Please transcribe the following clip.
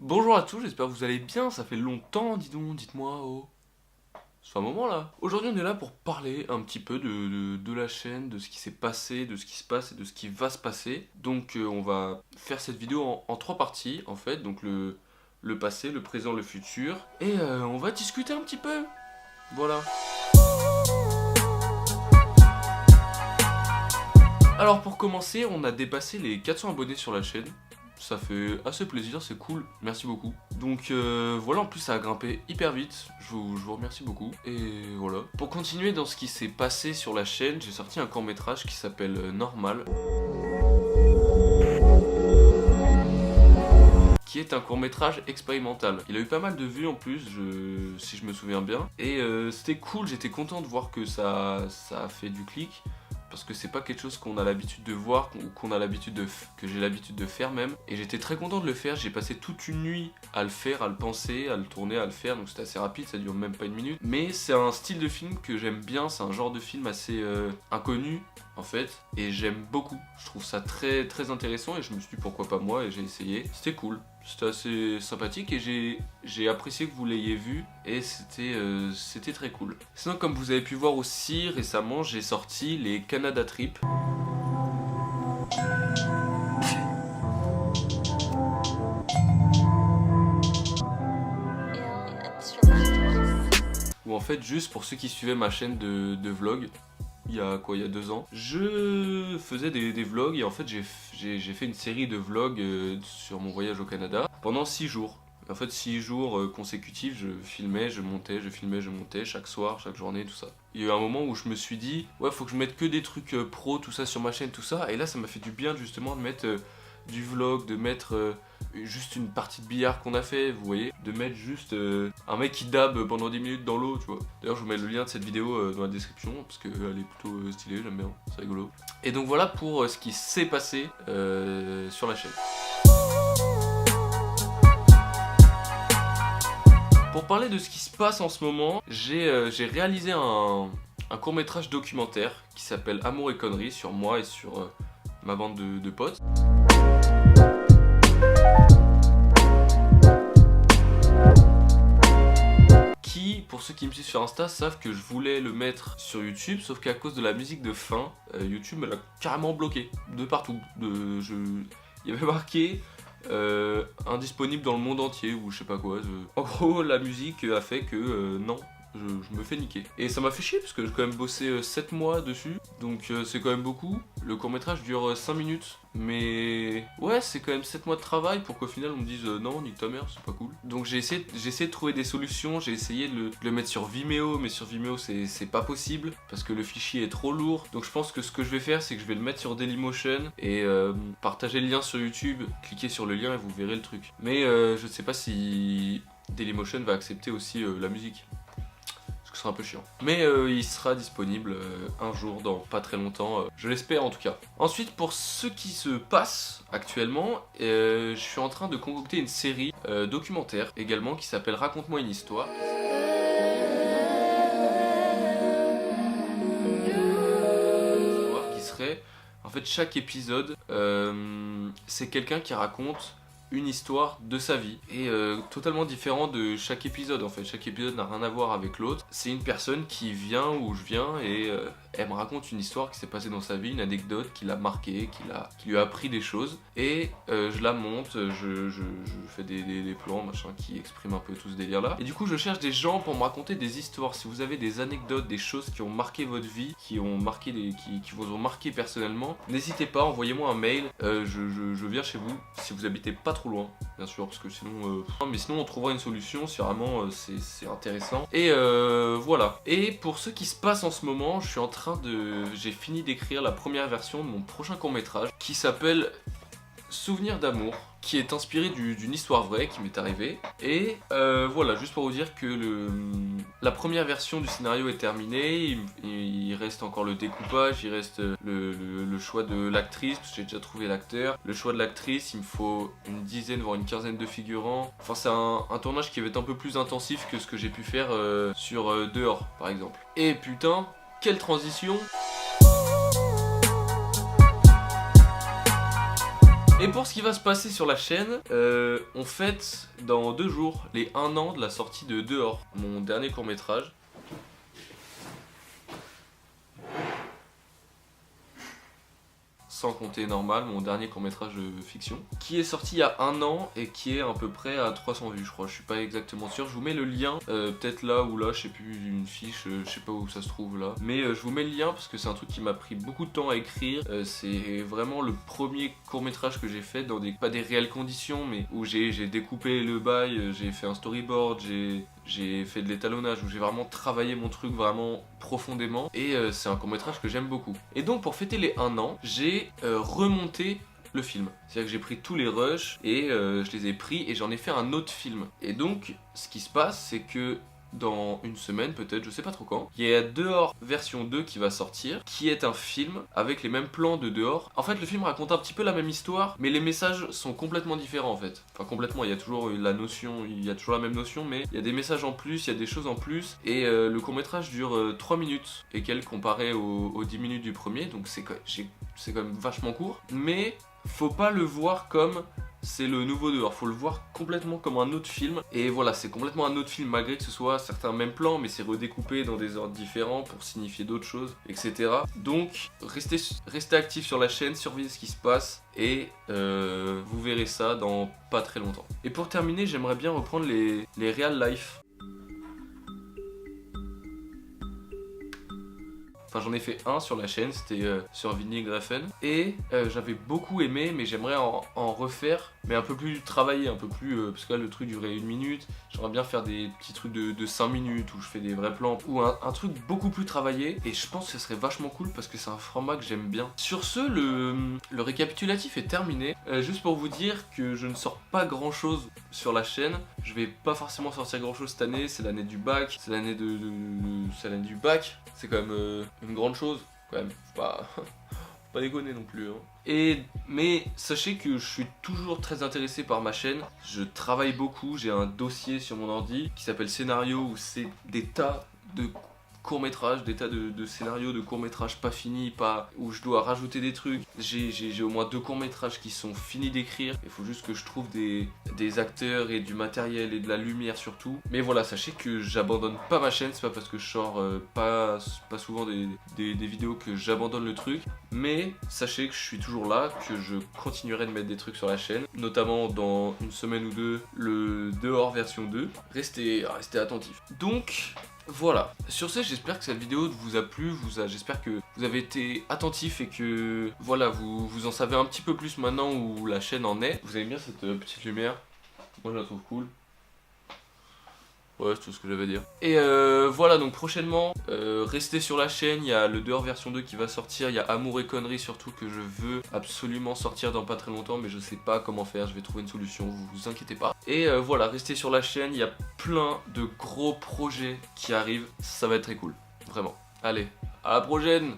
Bonjour à tous, j'espère que vous allez bien, ça fait longtemps, dis donc, dites-moi, oh. Ça fait un moment là. Aujourd'hui on est là pour parler un petit peu de la chaîne, de ce qui s'est passé, de ce qui se passe et de ce qui va se passer. Donc on va faire cette vidéo en trois parties en fait, donc le passé, le présent, le futur. Et on va discuter un petit peu. Voilà. Alors pour commencer, on a dépassé les 400 abonnés sur la chaîne. Ça fait assez plaisir, c'est cool, merci beaucoup. Donc voilà, en plus ça a grimpé hyper vite, je vous remercie beaucoup. Et voilà. Pour continuer dans ce qui s'est passé sur la chaîne, j'ai sorti un court-métrage qui s'appelle Normal. Qui est un court-métrage expérimental. Il a eu pas mal de vues en plus, si je me souviens bien. Et c'était cool, j'étais content de voir que ça a fait du clic. Parce que c'est pas quelque chose qu'on a l'habitude de voir, ou que j'ai l'habitude de faire même. Et j'étais très content de le faire, j'ai passé toute une nuit à le faire, à le penser, à le tourner, à le faire, donc c'était assez rapide, ça dure même pas une minute. Mais c'est un style de film que j'aime bien, c'est un genre de film assez inconnu en fait, et j'aime beaucoup. Je trouve ça très très intéressant et je me suis dit pourquoi pas moi, et j'ai essayé. C'était cool, c'était assez sympathique et j'ai apprécié que vous l'ayez vu et c'était très cool. Sinon, comme vous avez pu voir aussi récemment, j'ai sorti les Canada Trip. Ou en fait, juste pour ceux qui suivaient ma chaîne de vlog, il y a 2 ans, je faisais des vlogs et en fait j'ai fait une série de vlogs sur mon voyage au Canada pendant 6 jours. En fait 6 jours consécutifs, je filmais, je montais, je filmais, je montais, chaque soir, chaque journée, tout ça. Il y a eu un moment où je me suis dit, ouais, faut que je mette que des trucs pro, tout ça sur ma chaîne, tout ça. Et là ça m'a fait du bien justement de mettre du vlog, de mettre juste une partie de billard qu'on a fait, vous voyez, de mettre juste un mec qui dab pendant 10 minutes dans l'eau, tu vois. D'ailleurs je vous mets le lien de cette vidéo dans la description parce qu'elle est plutôt stylée, j'aime bien, c'est rigolo. Et donc voilà pour ce qui s'est passé sur la chaîne. Pour parler de ce qui se passe en ce moment, j'ai réalisé un court-métrage documentaire qui s'appelle Amour et conneries sur moi et sur ma bande de potes. Qui, pour ceux qui me suivent sur Insta, savent que je voulais le mettre sur YouTube, sauf qu'à cause de la musique de fin, YouTube me l'a carrément bloqué de partout. Il y avait marqué indisponible dans le monde entier ou je sais pas quoi. En gros, la musique a fait que non. Je me fais niquer. Et ça m'a fait chier parce que j'ai quand même bossé 7 mois dessus. Donc c'est quand même beaucoup. Le court métrage dure 5 minutes. Mais ouais, c'est quand même 7 mois de travail pour qu'au final on me dise non, nique ta mère, c'est pas cool. Donc j'ai essayé de trouver des solutions. J'ai essayé de le mettre sur Vimeo. Mais sur Vimeo c'est pas possible parce que le fichier est trop lourd. Donc je pense que ce que je vais faire, c'est que je vais le mettre sur Dailymotion et partager le lien sur YouTube. Cliquez sur le lien et vous verrez le truc. Mais je sais pas si Dailymotion va accepter aussi la musique. Ce sera un peu chiant. Mais il sera disponible un jour dans pas très longtemps, je l'espère en tout cas. Ensuite, pour ce qui se passe actuellement, je suis en train de concocter une série documentaire également qui s'appelle Raconte-moi une histoire. Qui serait, en fait, chaque épisode, c'est quelqu'un qui raconte une histoire de sa vie et totalement différent de chaque épisode en fait. Chaque épisode n'a rien à voir avec l'autre. C'est une personne qui vient où je viens et elle me raconte une histoire qui s'est passée dans sa vie, une anecdote qui l'a marqué, qui lui a appris des choses et je la monte, je fais des plans machin qui expriment un peu tout ce délire là. Et du coup je cherche des gens pour me raconter des histoires. Si vous avez des anecdotes, des choses qui ont marqué votre vie, qui vous ont marqué personnellement, n'hésitez pas, envoyez-moi un mail, je viens chez vous si vous habitez pas trop loin, bien sûr, parce que sinon mais sinon on trouvera une solution si vraiment c'est intéressant. Et voilà. Et pour ce qui se passe en ce moment, j'ai fini d'écrire la première version de mon prochain court-métrage qui s'appelle Souvenir d'amour, qui est inspiré d'une histoire vraie qui m'est arrivée. Et voilà, juste pour vous dire que la première version du scénario est terminée, il reste encore le découpage, il reste le choix de l'actrice, parce que j'ai déjà trouvé l'acteur. Le choix de l'actrice, il me faut une dizaine voire une quinzaine de figurants. Enfin c'est un tournage qui va être un peu plus intensif que ce que j'ai pu faire sur Dehors par exemple. Et putain, quelle transition! Et pour ce qui va se passer sur la chaîne, on fête dans 2 jours les 1 an de la sortie de Dehors, mon dernier court-métrage. Sans compter Normal, mon dernier court-métrage de fiction, qui est sorti il y a 1 an et qui est à peu près à 300 vues, je crois. Je suis pas exactement sûr. Je vous mets le lien, peut-être là ou là, je sais plus, une fiche, je sais pas où ça se trouve là. Mais je vous mets le lien parce que c'est un truc qui m'a pris beaucoup de temps à écrire. C'est vraiment le premier court-métrage que j'ai fait dans pas des réelles conditions, mais où j'ai découpé le bail, j'ai fait un storyboard, j'ai fait de l'étalonnage, où j'ai vraiment travaillé mon truc vraiment profondément, et c'est un court-métrage que j'aime beaucoup. Et donc pour fêter les 1 an, j'ai remonté le film. C'est-à-dire que j'ai pris tous les rushs et je les ai pris et j'en ai fait un autre film. Et donc ce qui se passe, c'est que dans une semaine peut-être, je sais pas trop quand, il y a Dehors version 2 qui va sortir, qui est un film avec les mêmes plans de Dehors. En fait le film raconte un petit peu la même histoire, mais les messages sont complètement différents en fait. Enfin complètement, il y a toujours la notion, il y a toujours la même notion, mais il y a des messages en plus, il y a des choses en plus, et le court-métrage dure 3 minutes et qu'elle comparé aux 10 minutes du premier, donc c'est quand même vachement court, mais faut pas le voir comme c'est le nouveau Dehors, faut le voir complètement comme un autre film. Et voilà, c'est complètement un autre film malgré que ce soit certains mêmes plans, mais c'est redécoupé dans des ordres différents pour signifier d'autres choses, etc. Donc restez actifs sur la chaîne, surveillez ce qui se passe et vous verrez ça dans pas très longtemps. Et pour terminer, j'aimerais bien reprendre les real life. Enfin j'en ai fait un sur la chaîne, c'était sur Vinny Greffen. Et j'avais beaucoup aimé, mais j'aimerais en refaire, mais un peu plus travaillé, un peu plus... parce que là le truc durait 1 minute. J'aimerais bien faire des petits trucs de 5 minutes où je fais des vrais plans. Ou un truc beaucoup plus travaillé. Et je pense que ce serait vachement cool parce que c'est un format que j'aime bien. Sur ce, le récapitulatif est terminé. Juste pour vous dire que je ne sors pas grand chose sur la chaîne. Je vais pas forcément sortir grand chose cette année. C'est l'année du bac. C'est l'année c'est l'année du bac. C'est quand même une grande chose. Quand même. Faut pas déconner non plus. Hein. Mais sachez que je suis toujours très intéressé par ma chaîne. Je travaille beaucoup. J'ai un dossier sur mon ordi qui s'appelle Scénario où c'est des tas de courts-métrages, des tas de scénarios de courts-métrages pas finis, où je dois rajouter des trucs. J'ai au moins 2 courts-métrages qui sont finis d'écrire. Il faut juste que je trouve des acteurs et du matériel et de la lumière surtout. Mais voilà, sachez que j'abandonne pas ma chaîne, c'est pas parce que je sors pas souvent des vidéos que j'abandonne le truc. Mais sachez que je suis toujours là, que je continuerai de mettre des trucs sur la chaîne, notamment dans 1 semaine ou 2, le Dehors version 2. Restez attentifs. Donc voilà, sur ce j'espère que cette vidéo vous a plu, j'espère que vous avez été attentifs et que voilà, vous en savez un petit peu plus maintenant où la chaîne en est. Vous aimez bien cette petite lumière? Moi je la trouve cool. Ouais, c'est tout ce que j'avais à dire. Et voilà, donc prochainement, restez sur la chaîne, il y a le Dehors version 2 qui va sortir, il y a Amour et Conneries surtout que je veux absolument sortir dans pas très longtemps, mais je sais pas comment faire, je vais trouver une solution, vous inquiétez pas. Et voilà, restez sur la chaîne, il y a plein de gros projets qui arrivent, ça va être très cool, vraiment. Allez, à la prochaine!